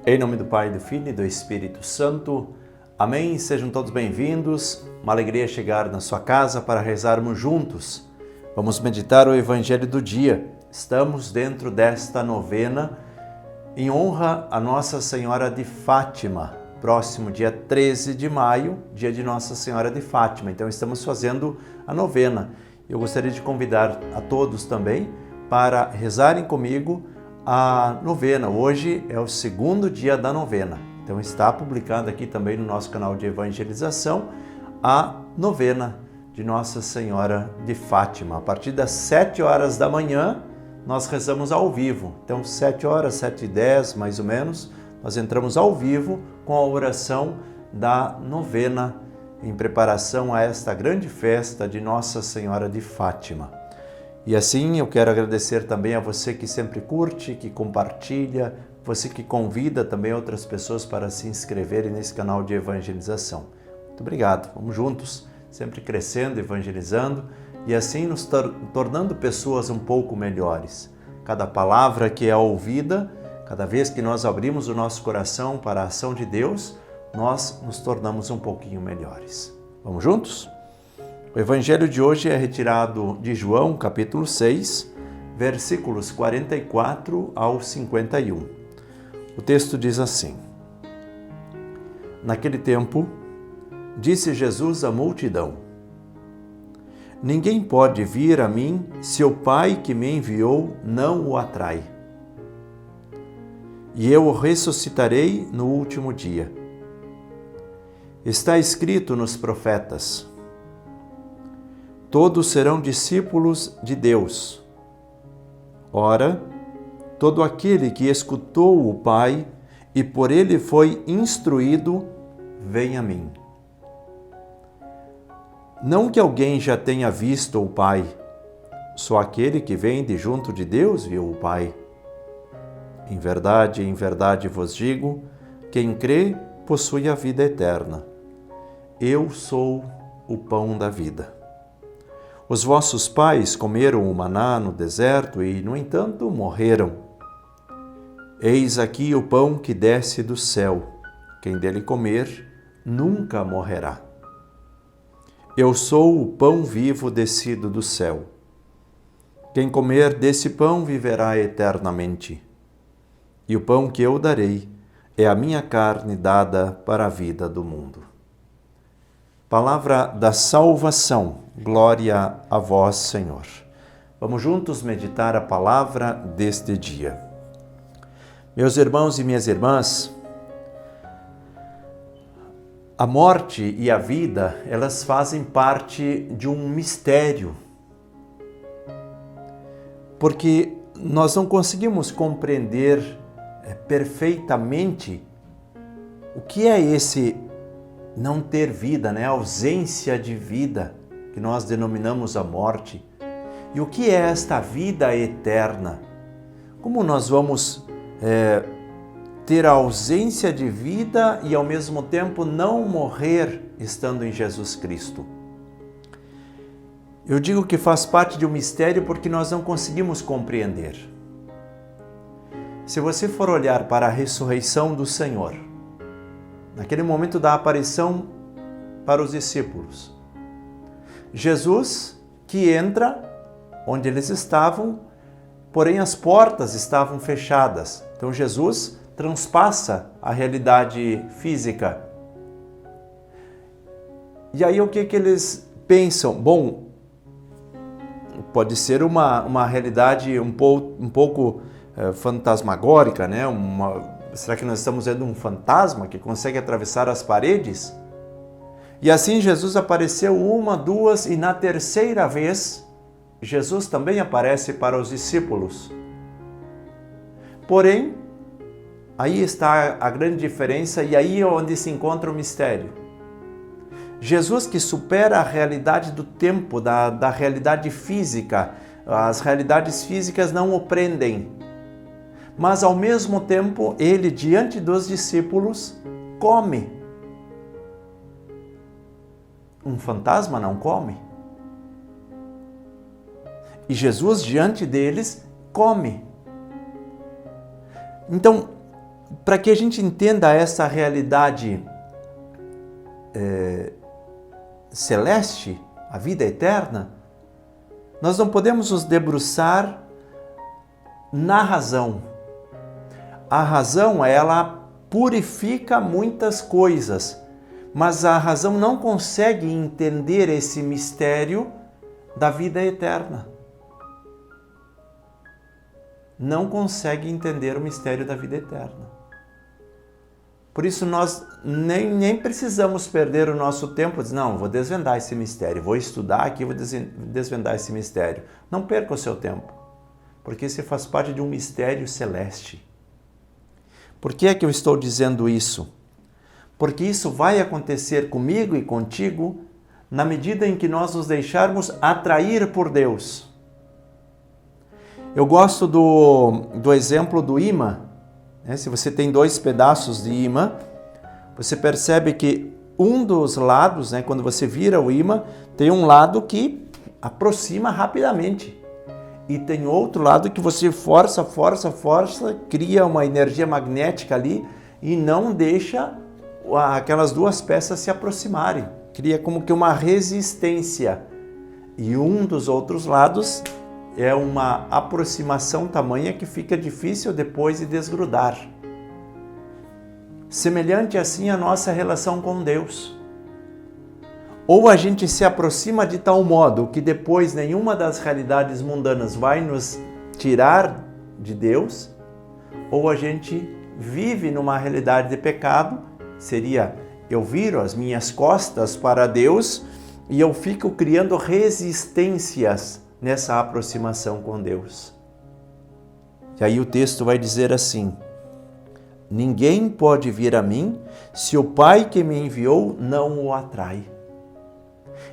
Em nome do Pai, do Filho e do Espírito Santo. Amém. Sejam todos bem-vindos. Uma alegria chegar na sua casa para rezarmos juntos. Vamos meditar o Evangelho do dia. Estamos dentro desta novena em honra a Nossa Senhora de Fátima. Próximo dia 13 de maio, dia de Nossa Senhora de Fátima. Então estamos fazendo a novena. Eu gostaria de convidar a todos também para rezarem comigo a novena. Hoje é o segundo dia da novena. Então está publicado aqui também no nosso canal de evangelização a novena de Nossa Senhora de Fátima. A partir das 7 horas da manhã nós rezamos ao vivo. Então 7 horas, 7h10 mais ou menos, nós entramos ao vivo com a oração da novena em preparação a esta grande festa de Nossa Senhora de Fátima. E assim eu quero agradecer também a você que sempre curte, que compartilha, você que convida também outras pessoas para se inscreverem nesse canal de evangelização. Muito obrigado, vamos juntos, sempre crescendo, evangelizando e assim nos tornando pessoas um pouco melhores. Cada palavra que é ouvida, cada vez que nós abrimos o nosso coração para a ação de Deus, nós nos tornamos um pouquinho melhores. Vamos juntos? O Evangelho de hoje é retirado de João, capítulo 6, versículos 44 ao 51. O texto diz assim: Naquele tempo, disse Jesus à multidão: Ninguém pode vir a mim se o Pai que me enviou não o atrai. E eu o ressuscitarei no último dia. Está escrito nos profetas: Todos serão discípulos de Deus. Ora, todo aquele que escutou o Pai e por ele foi instruído, vem a mim. Não que alguém já tenha visto o Pai, só aquele que vem de junto de Deus viu o Pai. Em verdade vos digo, quem crê possui a vida eterna. Eu sou o pão da vida. Os vossos pais comeram o maná no deserto e, no entanto, morreram. Eis aqui o pão que desce do céu. Quem dele comer, nunca morrerá. Eu sou o pão vivo descido do céu. Quem comer desse pão viverá eternamente. E o pão que eu darei é a minha carne dada para a vida do mundo. Palavra da salvação, glória a vós, Senhor. Vamos juntos meditar a palavra deste dia. Meus irmãos e minhas irmãs, a morte e a vida, elas fazem parte de um mistério, porque nós não conseguimos compreender perfeitamente o que é esse não ter vida, a ausência de vida, que nós denominamos a morte. E o que é esta vida eterna? Como nós vamos ter a ausência de vida e ao mesmo tempo não morrer estando em Jesus Cristo? Eu digo que faz parte de um mistério porque nós não conseguimos compreender. Se você for olhar para a ressurreição do Senhor, naquele momento da aparição para os discípulos, Jesus que entra onde eles estavam, porém as portas estavam fechadas. Então Jesus transpassa a realidade física. E aí o que eles pensam? Bom, pode ser uma realidade um pouco fantasmagórica, né? Será que nós estamos vendo um fantasma que consegue atravessar as paredes? E assim Jesus apareceu uma, duas e na terceira vez, Jesus também aparece para os discípulos. Porém, aí está a grande diferença e aí é onde se encontra o mistério. Jesus que supera a realidade do tempo, da realidade física. As realidades físicas não o prendem. Mas ao mesmo tempo, ele, diante dos discípulos, come. Um fantasma não come. E Jesus, diante deles, come. Então, para que a gente entenda essa realidade celeste, a vida eterna, nós não podemos nos debruçar na razão. A razão, ela purifica muitas coisas, mas a razão não consegue entender esse mistério da vida eterna. Não consegue entender o mistério da vida eterna. Por isso nós nem precisamos perder o nosso tempo, dizer, não, vou desvendar esse mistério, vou estudar aqui, vou desvendar esse mistério. Não perca o seu tempo, porque você faz parte de um mistério celeste. Por que é que eu estou dizendo isso? Porque isso vai acontecer comigo e contigo na medida em que nós nos deixarmos atrair por Deus. Eu gosto do exemplo do imã. Se você tem 2 pedaços de imã, você percebe que um dos lados, quando você vira o imã, tem um lado que aproxima rapidamente. E tem outro lado que você força, cria uma energia magnética ali e não deixa aquelas 2 peças se aproximarem. Cria como que uma resistência. E um dos outros lados é uma aproximação tamanha que fica difícil depois de desgrudar. Semelhante assim a nossa relação com Deus. Ou a gente se aproxima de tal modo que depois nenhuma das realidades mundanas vai nos tirar de Deus, ou a gente vive numa realidade de pecado, seria eu viro as minhas costas para Deus e eu fico criando resistências nessa aproximação com Deus. E aí o texto vai dizer assim: ninguém pode vir a mim se o Pai que me enviou não o atrai.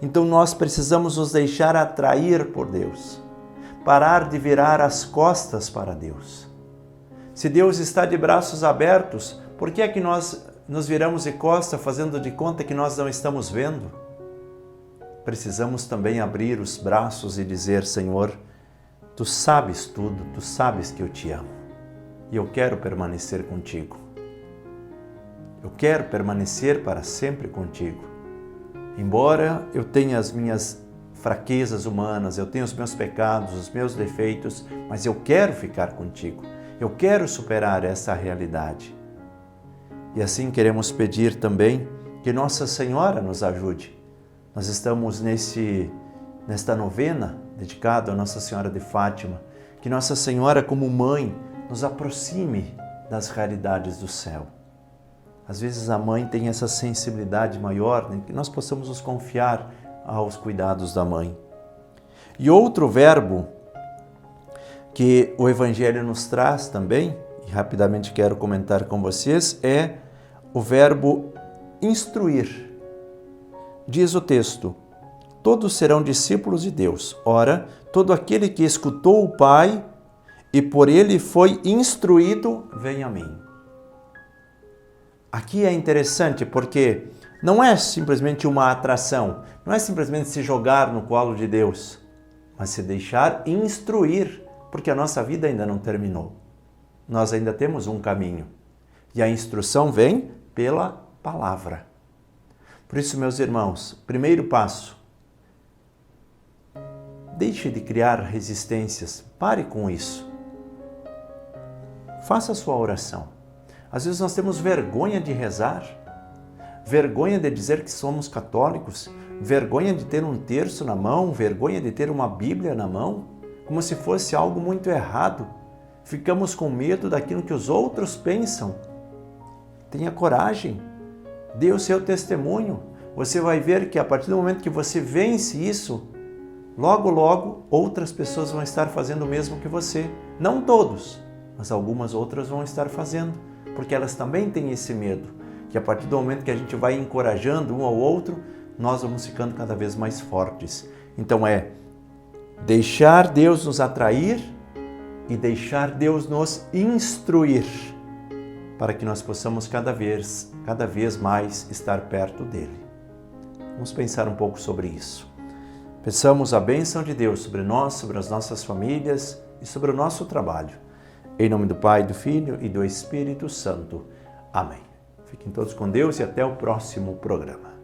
Então nós precisamos nos deixar atrair por Deus, parar de virar as costas para Deus. Se Deus está de braços abertos, por que é que nós nos viramos de costas fazendo de conta que nós não estamos vendo? Precisamos também abrir os braços e dizer: Senhor, Tu sabes tudo, Tu sabes que eu te amo e eu quero permanecer contigo. Eu quero permanecer para sempre contigo. Embora eu tenha as minhas fraquezas humanas, eu tenho os meus pecados, os meus defeitos, mas eu quero ficar contigo. Eu quero superar essa realidade. E assim queremos pedir também que Nossa Senhora nos ajude. Nós estamos nesta novena dedicada a Nossa Senhora de Fátima, que Nossa Senhora, como mãe, nos aproxime das realidades do céu. Às vezes a mãe tem essa sensibilidade maior, que nós possamos nos confiar aos cuidados da mãe. E outro verbo que o Evangelho nos traz também, e rapidamente quero comentar com vocês, é o verbo instruir. Diz o texto: todos serão discípulos de Deus. Ora, todo aquele que escutou o Pai e por ele foi instruído, vem a mim. Aqui é interessante porque não é simplesmente uma atração, não é simplesmente se jogar no colo de Deus, mas se deixar instruir, porque a nossa vida ainda não terminou. Nós ainda temos um caminho e a instrução vem pela palavra. Por isso, meus irmãos, primeiro passo: deixe de criar resistências, pare com isso. Faça a sua oração. Às vezes nós temos vergonha de rezar, vergonha de dizer que somos católicos, vergonha de ter um terço na mão, vergonha de ter uma Bíblia na mão, como se fosse algo muito errado. Ficamos com medo daquilo que os outros pensam. Tenha coragem, dê o seu testemunho. Você vai ver que a partir do momento que você vence isso, logo, logo, outras pessoas vão estar fazendo o mesmo que você. Não todos, mas algumas outras vão estar fazendo, porque elas também têm esse medo, que a partir do momento que a gente vai encorajando um ao outro, nós vamos ficando cada vez mais fortes. Então é deixar Deus nos atrair e deixar Deus nos instruir, para que nós possamos cada vez mais estar perto dele. Vamos pensar um pouco sobre isso. Peçamos a bênção de Deus sobre nós, sobre as nossas famílias e sobre o nosso trabalho. Em nome do Pai, do Filho e do Espírito Santo. Amém. Fiquem todos com Deus e até o próximo programa.